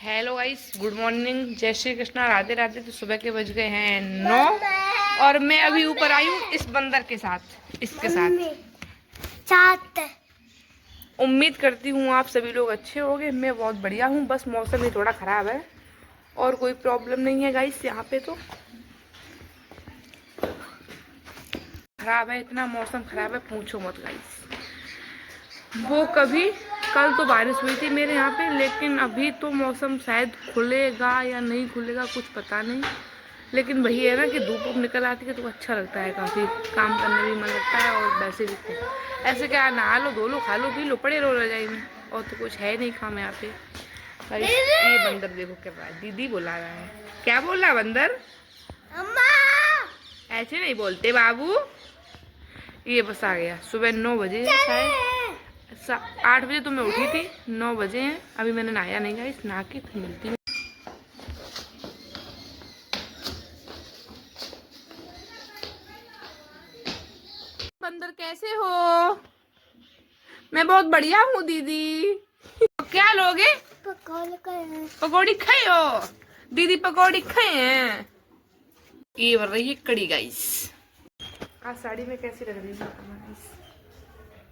Hello guys, good morning, जय श्री कृष्णा, राधे राधे। तो सुबह के बज गए हैं 9 और मैं अभी ऊपर आई हूँ इस बंदर के साथ, इसके साथ। उम्मीद करती हूँ आप सभी लोग अच्छे होंगे। मैं बहुत बढ़िया हूँ, बस मौसम ही थोड़ा ख़राब है और कोई प्रॉब्लम नहीं है गाइस। यहाँ पे तो ख़राब है, इतना मौसम ख़राब है पूछो मत गाइस। वो कभी कल तो बारिश हुई थी मेरे यहाँ पे, लेकिन अभी तो मौसम शायद खुलेगा या नहीं खुलेगा कुछ पता नहीं। लेकिन वही है ना कि धूप निकल आती है तो अच्छा लगता है, काफ़ी काम करने भी मन लगता है। और वैसे भी ऐसे क्या, नहा लो, धो लो, खा लो, पी लो, पड़े रहो रजाई में, और तो कुछ है नहीं काम यहाँ पे। ये बंदर देखो क्या रहा है, दीदी बुला रहा है। क्या बोल रहा है बंदर? ऐसे नहीं बोलते बाबू। ये बस आ गया। सुबह 9 बजे शायद 8 बजे तो मैं उठी थी, 9 बजे हैं। अभी मैंने नहाया नहीं गाइस, नहा के फिर मिलती हूँ। बंदर कैसे हो? मैं बहुत बढ़िया हूँ दीदी। क्या लोगे? पकौड़ी खाए हो? दीदी पकौड़ी खाए हैं। ये बन रही है कड़ी गाइस। आज साड़ी में कैसी लग रही है गाइस?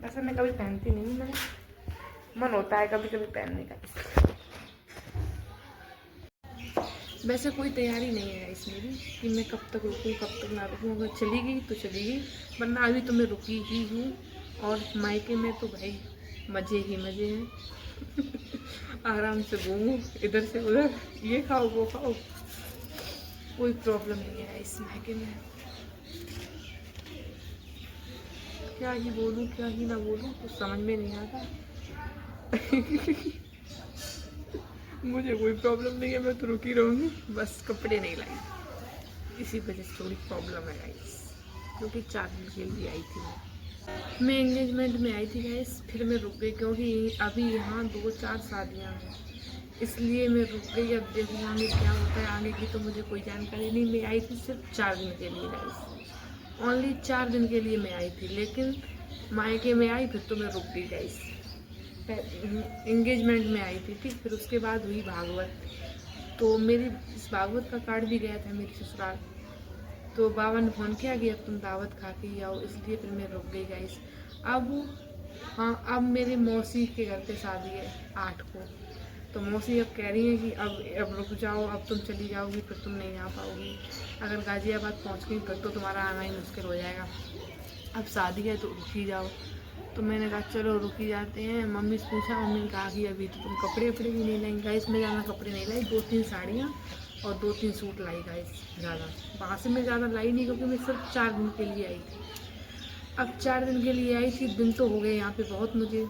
वैसे मैं कभी पहनती नहीं, मेरा मन होता है कभी कभी पहनने का। वैसे कोई तैयारी नहीं है गाइस मेरी कि मैं कब तक रुकूं कब तक ना रुकूं। अगर चली गई तो चली गई, वरना अभी तो मैं रुकी ही हूँ। और मायके में तो भाई मज़े ही मज़े हैं। आराम से घूमो इधर से उधर, ये खाओ वो खाओ, कोई प्रॉब्लम नहीं है इस मायके में। क्या ही बोलूँ क्या ही ना बोलूँ, कुछ समझ में नहीं आता। मुझे कोई प्रॉब्लम नहीं है, मैं तो रुकी रहूँगी, बस कपड़े नहीं लाई, इसी वजह से थोड़ी प्रॉब्लम है गाइस। क्योंकि 4 दिन के लिए आई थी मैं एंगेजमेंट में आई थी गाइस, फिर मैं रुक गई क्योंकि अभी यहाँ 2-4 शादियाँ हैं, इसलिए मैं रुक गई। अब देखो आगे क्या होता है, आगे की तो मुझे कोई जानकारी नहीं। मैं आई थी सिर्फ 4 दिन के लिए गाइस, ओनली 4 दिन के लिए मैं आई थी। लेकिन मायके में आई फिर तो मैं रुक गई गाइस। एंगेजमेंट में आई थी, ठीक, फिर उसके बाद हुई भागवत। तो मेरी इस भागवत का कार्ड भी गया था मेरी ससुराल। तो बाबा ने फ़ोन किया कि अब तुम दावत खा के ही आओ, इसलिए फिर मैं रुक गई गाइस। अब हाँ, अब मेरी मौसी के घर पे शादी है 8 को। तो मौसी अब कह रही है कि अब रुक जाओ, अब तुम चली जाओगी फिर तुम नहीं आ पाओगी। अगर गाजियाबाद पहुंच गई फिर तो तुम्हारा आना ही मुश्किल हो जाएगा। अब शादी है तो रुक ही जाओ। तो मैंने कहा चलो रुक ही जाते हैं। मम्मी से पूछा, मम्मी ने कहा कि अभी तो तुम कपड़े वपड़े भी नहीं लाएंगे गाइस। मैं ज़्यादा कपड़े नहीं लाई, 2-3 साड़ियाँ और 2-3 सूट लाई गाइस, ज़्यादा वहाँ से मैं ज़्यादा लाई नहीं, क्योंकि मैं सिर्फ 4 दिन के लिए आई थी। अब 4 दिन के लिए आई थी, दिन तो हो गए यहाँ पे बहुत मुझे।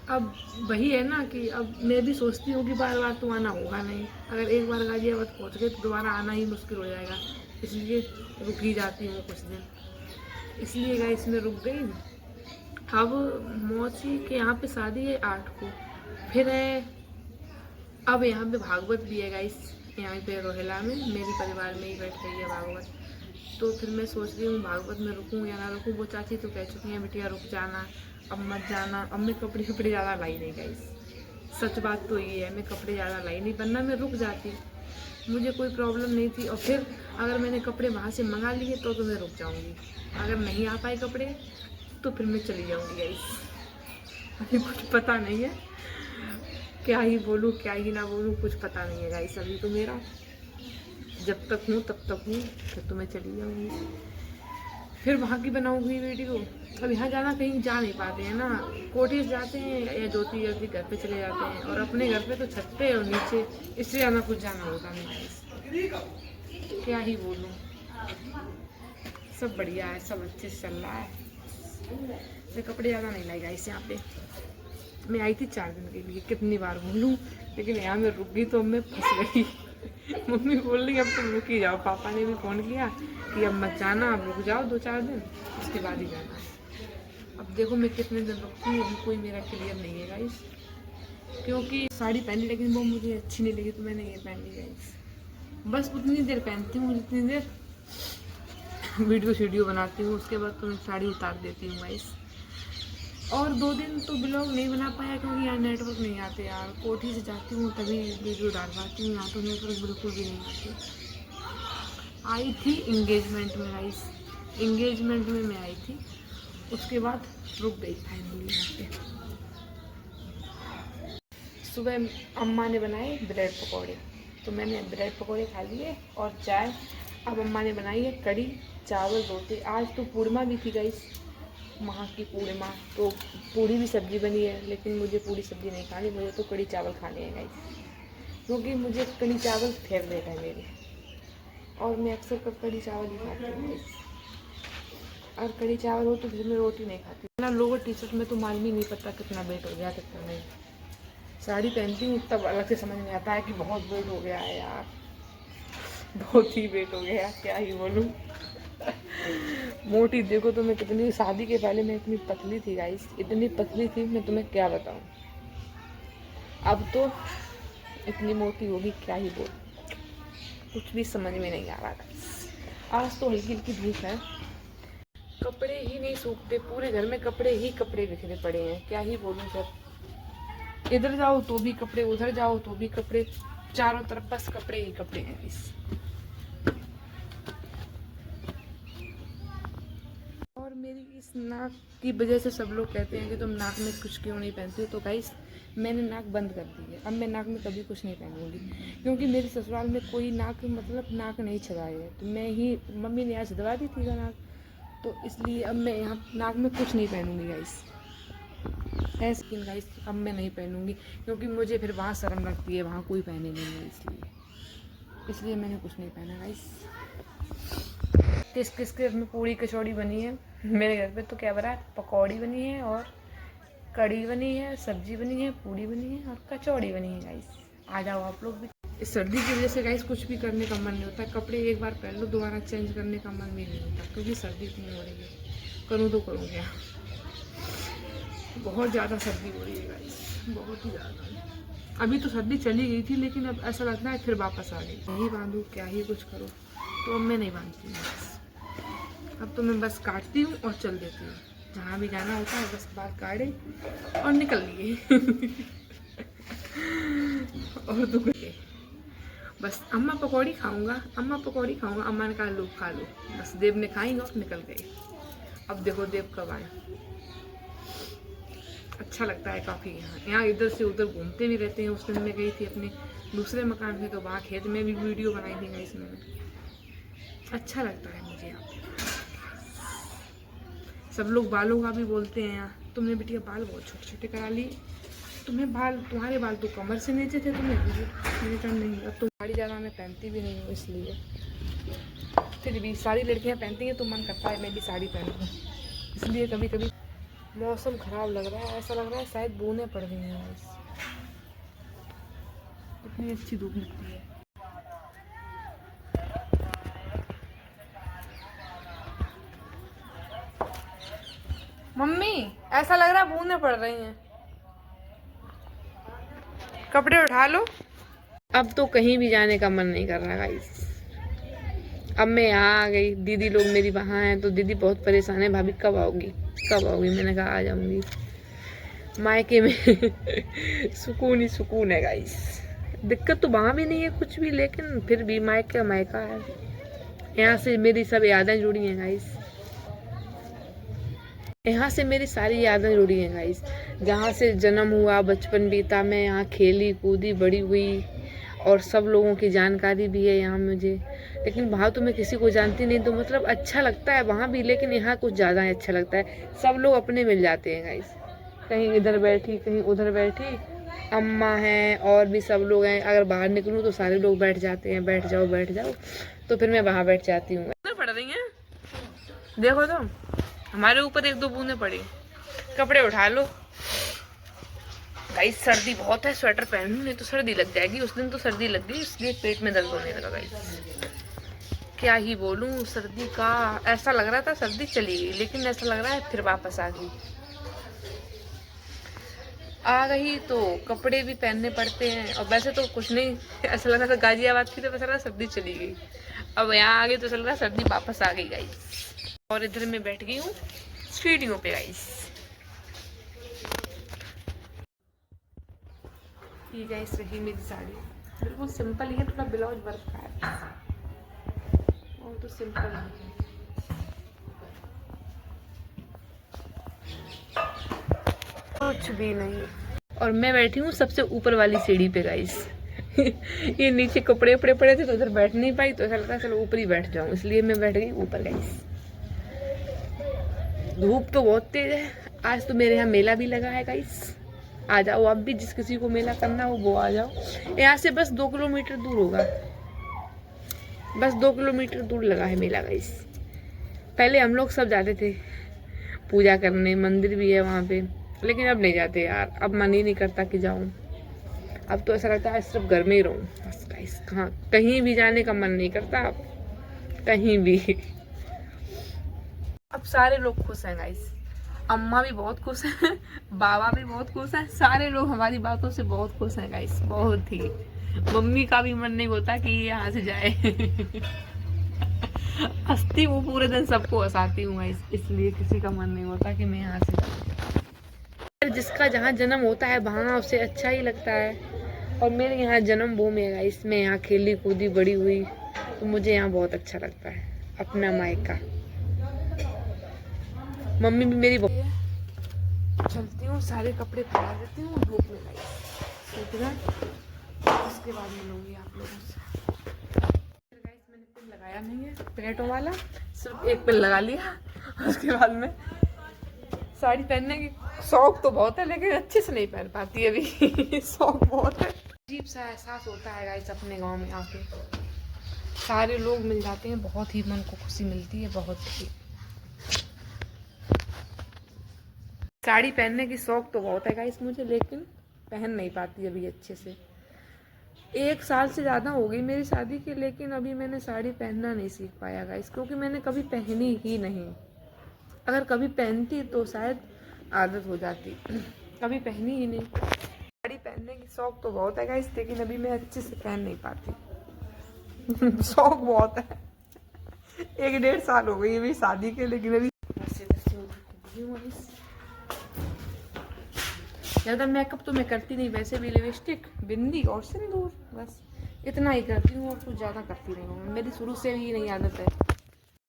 अब वही है ना कि अब मैं भी सोचती हूँ कि बार बार तो आना होगा नहीं। अगर एक बार गाजियाबाद पहुँच गए तो दोबारा आना ही मुश्किल हो जाएगा, इसलिए रुक ही जाती हूँ कुछ दिन। इसलिए गाइस मैं रुक गई। अब मौसी के यहाँ पे शादी है 8 को, फिर है अब यहाँ पे भागवत भी है गाइस, यहाँ पे रोहिला में मेरे परिवार में ही बैठ रही है भागवत। तो फिर मैं सोच रही हूँ भागवत में रुकूँ या ना रुकूँ। वो चाची तो कह चुकी हैं बिटिया रुक जाना, अब मत जाना। अब मैं कपड़े कपड़े ज़्यादा लाई नहीं गाइस, सच बात तो ये है, मैं कपड़े ज़्यादा लाई नहीं, वरना मैं रुक जाती, मुझे कोई प्रॉब्लम नहीं थी। और फिर अगर मैंने कपड़े वहाँ से मंगा लिए तो मैं रुक जाऊँगी। अगर नहीं आ पाए कपड़े तो फिर मैं चली जाऊँगी गाइस। अभी कुछ पता नहीं है, क्या ही बोलूँ क्या ही ना बोलूँ, कुछ पता नहीं है गाइस। अभी तो मेरा जब तक हूँ तब तक हूँ, फिर तो मैं चली जाऊँगी, फिर वहाँ की बनाऊँगी वीडियो। अब यहाँ जाना कहीं जा नहीं पाते हैं ना, कोठीज जाते हैं या ज्योति ज्योति घर पे चले जाते हैं, और अपने घर पे तो छत पे और नीचे, इससे ज़्यादा कुछ जाना होता नहीं गाइस। क्या ही बोलूँ, सब बढ़िया है, सब अच्छे से चल रहा है। मैं कपड़े ज़्यादा नहीं लाई गाइस। यहाँ पे मैं आई थी 4 दिन के लिए, कितनी बार बोलूँ, लेकिन यहाँ मैं रुक गई तो मैं फंस गई। मम्मी बोल रही अब तुम रुक ही जाओ। पापा ने भी फ़ोन किया कि अब मत जाना, अब रुक जाओ 2-4 दिन, उसके बाद ही जाना है। अब देखो मैं कितने दिन रुकती हूँ, अभी कोई मेरा क्लियर नहीं है गाइस। क्योंकि साड़ी पहनी लेकिन वो मुझे अच्छी नहीं लगी तो मैंने ये पहन ली गाइस। बस उतनी देर पहनती हूँ जितनी देर वीडियो बनाती हूँ, उसके बाद तो मैं साड़ी उतार देती हूँ गाइस। और 2 दिन तो ब्लॉग नहीं बना पाया क्योंकि यहाँ नेटवर्क नहीं आते यार। कोठी से जाती हूँ तभी वीडियो डाल पाती हूँ, यहाँ तो नेटवर्क बिल्कुल भी नहीं आते। आई थी इंगेजमेंट में गाइस, इंगेजमेंट में मैं आई थी, उसके बाद रुक गई फाइनली यहाँ पे। सुबह अम्मा ने बनाए ब्रेड पकौड़े, तो मैंने ब्रेड पकौड़े खा लिए और चाय। अब अम्मा ने बनाई है कढ़ी चावल रोटी। आज तो पूर्णिमा भी थी गाइस, माँ की पूर्णिमा, तो पूरी भी सब्जी बनी है, लेकिन मुझे पूरी सब्जी नहीं खानी, मुझे तो कढ़ी चावल खाने हैं गाइस, क्योंकि मुझे कढ़ी चावल फेवरेट है मेरे, और मैं अक्सर कढ़ी चावल ही खाती हूँ गाइस। और कढ़ी चावल हो तो फिर मैं रोटी नहीं खाती ना। लोअर टी शर्ट में तो मालूम ही नहीं पता कितना वेट हो गया कितना नहीं। साड़ी पहनती हूँ तब अलग से समझ में आता है कि बहुत वेट हो गया है यार, बहुत ही वेट हो गया, क्या ही बोलूँ। मोटी देखो तो मैं कितनी, शादी के पहले मैं इतनी पतली थी गाइस, इतनी पतली थी मैं तुम्हें क्या बताऊँ। अब तो इतनी मोटी होगी क्या ही बोल, कुछ भी समझ में नहीं आ रहा गाइस। आज तो हल्की हल्की धूप है, कपड़े ही नहीं सूखते, पूरे घर में कपड़े ही कपड़े बिखरे पड़े हैं, क्या ही बोलूँ सर। इधर जाओ तो भी कपड़े, उधर जाओ तो भी कपड़े, चारों तरफ बस कपड़े ही कपड़े हैं इस। और मेरी इस नाक की वजह से सब लोग कहते हैं कि तुम नाक में कुछ क्यों नहीं पहनती हो, तो गाइस मैंने नाक बंद कर दी है। अब मैं नाक में कभी कुछ नहीं पहनूंगी, क्योंकि मेरे ससुराल में कोई नाक नाक नहीं छुड़ाए है, तो मैं ही, मम्मी ने आज छुड़वा दी थी का नाक, तो इसलिए अब मैं यहाँ नाक में कुछ नहीं पहनूंगी गाइस। ऐसे गाइस अब मैं नहीं पहनूंगी, क्योंकि मुझे फिर वहाँ शर्म लगती है, वहाँ कोई पहने नहीं है, इसलिए मैंने कुछ नहीं पहना गाइस। किसके घर में पूरी कचौड़ी बनी है, मेरे घर पे तो क्या बना है, पकौड़ी बनी है और कढ़ी बनी है, सब्जी बनी है, पूरी बनी है और कचौड़ी बनी है गाइस। आ जाओ आप लोग भी। इस सर्दी की वजह से गाइस कुछ भी करने का मन नहीं होता, कपड़े एक बार पहन लो दोबारा चेंज करने का मन भी नहीं होता, क्योंकि सर्दी इतनी हो रही है, करूँ तो करूँ क्या। बहुत ज़्यादा सर्दी हो रही है गाइस, बहुत ही ज़्यादा। अभी तो सर्दी चली गई थी, लेकिन अब ऐसा लगता है फिर वापस आ गई। नहीं बांधूँ क्या ही कुछ करो, तो अब मैं नहीं बांधती हूँ। अब तो मैं बस काटती हूँ और चल देती हूँ, जहाँ भी जाना होता है बस बाल काटे और निकल लिए। और तो कुछ बस अम्मा पकौड़ी खाऊंगा, अम्मा पकौड़ी खाऊंगा, अम्मा ने कहा लो खा लो, बस देव ने खाएंगे और निकल गए। अब देखो देव कब आए। अच्छा लगता है काफ़ी, यहाँ इधर से उधर घूमते भी रहते हैं। उस दिन मैं गई थी अपने दूसरे मकान में, तो वहाँ खेत में भी वीडियो बनाई थी गाइस मैंने। अच्छा लगता है मुझे यहाँ पे। सब लोग बालों का भी बोलते हैं, यहाँ तुमने बिटिया बाल बहुत छोटे छोटे करा लिए, तुम्हारे बाल तो कमर से नीचे थे, तुम्हें रिटर्न नहीं। अब तो साड़ी ज़्यादा मैं पहनती भी नहीं हूँ, इसलिए फिर भी सारी लड़कियाँ पहनती हैं तो मन करता है मैं भी साड़ी पहनूँ, इसलिए कभी कभी। मौसम खराब लग रहा है, ऐसा लग रहा है शायद बूंदें पड़ गई हैं, इतनी अच्छी धूप निकली है। मम्मी ऐसा लग रहा है बूंदें पड़ रही हैं, कपड़े उठा लो। अब तो कहीं भी जाने का मन नहीं कर रहा गाइस। अब मैं यहाँ आ गई, दीदी लोग मेरी वहाँ हैं, तो दीदी बहुत परेशान है, भाभी कब आओगी कब आओगी। मैंने कहा आ जाऊंगी। मायके में सुकून ही सुकून है गाइस, दिक्कत तो वहाँ भी नहीं है कुछ भी, लेकिन फिर भी मायका मायका है। यहाँ से मेरी सब यादें जुड़ी हैं गाइस, यहाँ से मेरी सारी यादें जुड़ी हैं गाइस। जहाँ से जन्म हुआ, बचपन बीता, मैं यहाँ खेली कूदी बड़ी हुई, और सब लोगों की जानकारी भी है यहाँ मुझे। लेकिन वहाँ तो मैं किसी को जानती नहीं, तो मतलब अच्छा लगता है वहाँ भी, लेकिन यहाँ कुछ ज़्यादा ही अच्छा लगता है। सब लोग अपने मिल जाते हैं गाइस, कहीं इधर बैठी कहीं उधर बैठी, अम्मा हैं और भी सब लोग हैं। अगर बाहर निकलूँ तो सारे लोग बैठ जाते हैं, बैठ जाओ, तो फिर मैं वहाँ बैठ जाती हूँ। पड़ रही हैं देखो, तो हमारे ऊपर 1-2 बूंदें पड़ी। कपड़े उठा लो गाइस, सर्दी बहुत है, स्वेटर पहन लूं नहीं तो सर्दी लग जाएगी। उस दिन तो सर्दी लग गई, इसलिए पेट में दर्द होने लगा गाइस, क्या ही बोलूं। सर्दी का ऐसा लग रहा था सर्दी चली गई, लेकिन ऐसा लग रहा है फिर वापस आ गई तो कपड़े भी पहनने पड़ते हैं। और वैसे तो कुछ नहीं, ऐसा लग रहा था गाजियाबाद की, तो ऐसा लग रहा सर्दी चली गई। अब यहाँ आ गई तो चल रहा सर्दी वापस आ गई गाइस। और इधर मैं बैठ गई हूँ सीढ़ियों पे गाइस, ये गाइस रही मेरी साड़ी, बिल्कुल सिंपल ही है, थोड़ा ब्लाउज वर्क का है और तो सिंपल है। कुछ भी नहीं। और मैं बैठी हूँ सबसे ऊपर वाली सीढ़ी पे गाइस। ये नीचे कपड़े उपड़े पड़े थे तो उधर बैठ नहीं पाई, तो ऐसा लगता है चलो ऊपर ही बैठ जाऊँ, इसलिए मैं बैठ गई ऊपर गाइस। धूप तो बहुत तेज है। आज तो मेरे यहाँ मेला भी लगा है गाइस, आ जाओ आप भी, जिस किसी को मेला करना हो वो आ जाओ। यहाँ से बस 2 किलोमीटर दूर होगा, बस 2 किलोमीटर दूर लगा है मेला गाइस। पहले हम लोग सब जाते थे पूजा करने, मंदिर भी है वहाँ पे, लेकिन अब नहीं जाते यार, अब मन ही नहीं करता कि जाऊँ। अब तो ऐसा लगता है सिर्फ घर में ही रहूँ बस गाइस, कहाँ कहीं भी जाने का मन नहीं करता अब, कहीं भी। अब सारे लोग खुश हैं गाइस, अम्मा भी बहुत खुश है, बाबा भी बहुत खुश है, सारे लोग हमारी बातों से बहुत खुश हैं गाइस, बहुत ही। मम्मी का भी मन नहीं होता कि ये यहाँ से जाए। हंसती हूँ पूरे दिन, सबको हंसाती हूँ गाइस, इसलिए किसी का मन नहीं होता कि मैं यहाँ से जाऊँ। जिसका जहाँ जन्म होता है वहाँ उसे अच्छा ही लगता है, और मेरे यहाँ जन्म भूमि है गाइस, मैं यहाँ खेली कूदी बड़ी हुई, तो मुझे यहाँ बहुत अच्छा लगता है, अपना मायका। मम्मी भी मेरी चलती हूँ, सारे कपड़े फैला देती हूँ धूप में गाइस, उसके बाद मिलूंगी आप लोगों से। गाइस मैंने पिन लगाया नहीं है प्लेटों वाला, सिर्फ एक पिन लगा लिया। उसके बाद में साड़ी पहनने की शौक तो बहुत है, लेकिन अच्छे से नहीं पहन पाती अभी। शौक बहुत है। अजीब सा एहसास होता है गाइस अपने गाँव में आके, सारे लोग मिल जाते हैं, बहुत ही मन को खुशी मिलती है, बहुत ही। साड़ी पहनने की शौक तो बहुत है गाइस मुझे, लेकिन पहन नहीं पाती अभी अच्छे से। 1 साल से ज़्यादा हो गई मेरी शादी के, लेकिन अभी मैंने साड़ी पहनना नहीं सीख पाया गाइस, क्योंकि मैंने कभी पहनी ही नहीं। अगर कभी पहनती तो शायद आदत हो जाती, कभी पहनी ही नहीं। साड़ी पहनने की शौक तो बहुत है गाइस, लेकिन अभी मैं अच्छे से पहन नहीं पाती। शौक बहुत है। 1-1.5 साल हो गई अभी शादी के, लेकिन अभी ज़्यादा मेकअप तो मैं करती नहीं, वैसे भी लिपस्टिक, बिंदी और सिंदूर, बस इतना ही करती हूँ, और कुछ ज़्यादा करती नहीं हूँ। मेरी शुरू से भी नहीं आदत है।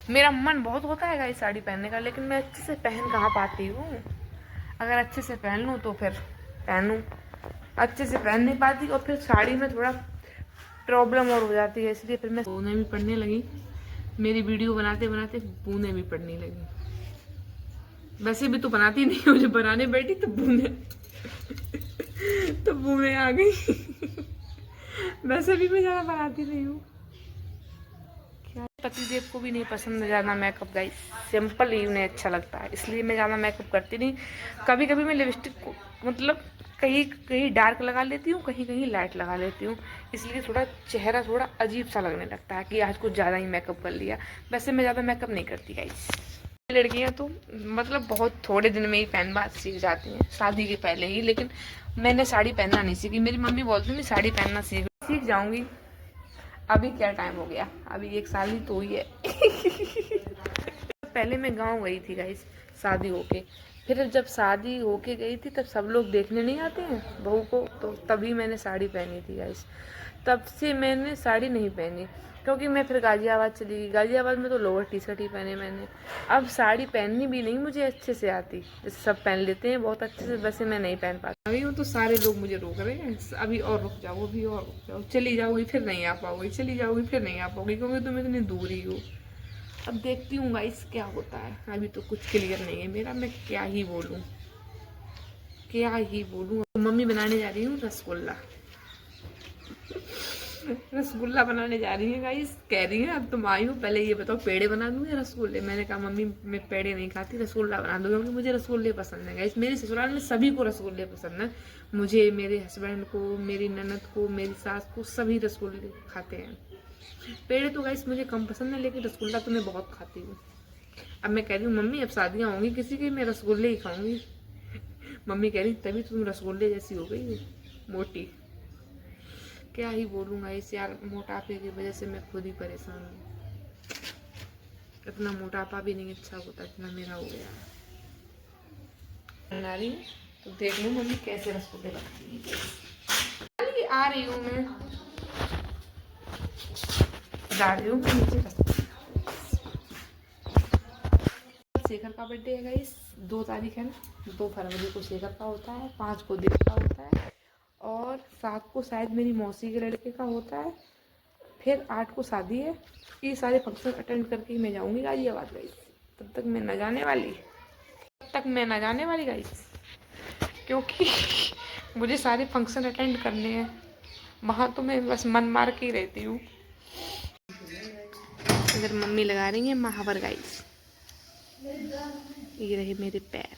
मेरा मन बहुत होता है गाइस साड़ी पहनने का, लेकिन मैं अच्छे से पहन कहाँ पाती हूँ। अगर अच्छे से पहन लूँ तो फिर पहनूँ, अच्छे से पहन नहीं पाती, और फिर साड़ी में थोड़ा प्रॉब्लम और हो जाती है, इसलिए फिर मैं बूंदें भी पड़ने लगी। मेरी वीडियो बनाते बनाते बूंदें भी पड़ने लगी। वैसे भी तो बनाती नहीं हूँ, जब बनाने बैठी तो बूंदें आ गई। वैसे भी मैं ज़्यादा बनाती नहीं हूँ। क्या पतिदेव को भी नहीं पसंद ज़्यादा मेकअप गाइस, सिंपल ही उन्हें अच्छा लगता है, इसलिए मैं ज़्यादा मेकअप करती नहीं। कभी कभी मैं लिपस्टिक को मतलब कहीं कहीं डार्क लगा लेती हूँ, कहीं कहीं लाइट लगा लेती हूँ, इसलिए थोड़ा चेहरा थोड़ा अजीब सा लगने लगता है कि आज कुछ ज़्यादा ही मेकअप कर लिया। वैसे मैं ज़्यादा मेकअप नहीं करती गाइस। लड़कियां तो मतलब बहुत थोड़े दिन में ही पहन बात सीख जाती हैं, शादी के पहले ही, लेकिन मैंने साड़ी पहनना नहीं सीखी। मेरी मम्मी बोलती थी साड़ी पहनना सीख जाऊंगी। अभी क्या टाइम हो गया, अभी 1 साल ही तो हुई है। पहले मैं गांव गई थी गाइस शादी होके, फिर जब शादी होके गई थी तब सब लोग देखने नहीं आते हैं बहू को, तो तभी मैंने साड़ी पहनी थी गाइस। तब से मैंने साड़ी नहीं पहनी, क्योंकि मैं फिर गाजियाबाद चली गई। गाजियाबाद में तो लोअर टी शर्ट ही पहने मैंने। अब साड़ी पहननी भी नहीं मुझे अच्छे से आती, जैसे सब पहन लेते हैं बहुत अच्छे से, वैसे मैं नहीं पहन पाती। अभी हूँ तो सारे लोग मुझे रोक रहे हैं, अभी और रुक जाओ, अभी और रुक जाओ, चली जाओगी फिर नहीं आ पाओगी, चली जाओगी फिर नहीं आ पाओगी, क्योंकि तुम इतनी दूर ही हो। अब देखती हूँ गाइस क्या होता है, अभी तो कुछ क्लियर नहीं है मेरा, मैं क्या ही बोलूँ, क्या ही बोलूँ। मम्मी बनाने जा रही हूँ रसगुल्ला, रसगुल्ला बनाने जा रही है गाइस। कह रही है अब तुम आई हो, पहले ये बताओ पेड़े बना दूंगी रसगुल्ले। मैंने कहा मम्मी मैं पेड़े नहीं खाती, रसगुल्ला बना दूंगी, क्योंकि मुझे रसगुल्ले पसंद है गाइस। मेरे ससुराल में सभी को रसगुल्ले पसंद है, मुझे, मेरे हस्बैंड को, मेरी ननद को, मेरी सास को, सभी रसगुल्ले खाते हैं। पेड़े तो गाइस मुझे कम पसंद है, लेकिन रसगुल्ला तो मैं बहुत खाती हूँ। अब मैं कह रही हूँ मम्मी अब शादियाँ होंगी किसी की, मैं रसगुल्ले ही खाऊंगी। मम्मी कह रही तभी तुम रसगुल्ले जैसी हो गई मोटी। क्या ही बोलूँगा इस यार, मोटापे की वजह से मैं खुद ही परेशान हूँ। इतना मोटापा भी नहीं अच्छा होता जितना मेरा हो गया। बना रही तो देख लो मम्मी कैसे रसगुल्ले बनाती है। आ रही हूँ मैं, जा रही हूँ नीचे। शेखर का बर्थडे है गाइस, 2 तारीख है ना, 2 फरवरी को शेखर का होता है, 5 को देव का होता है और 7 को शायद मेरी मौसी के लड़के का होता है, फिर 8 को शादी है। ये सारे फंक्शन अटेंड करके मैं जाऊँगी गाजियाबाद गाइस। तब तक मैं न जाने वाली गाइस, क्योंकि मुझे सारे फंक्शन अटेंड करने हैं। वहाँ तो मैं बस मन मार के ही रहती हूँ। इधर मम्मी लगा रही है महावर गाइस। ये रहे मेरे पैर।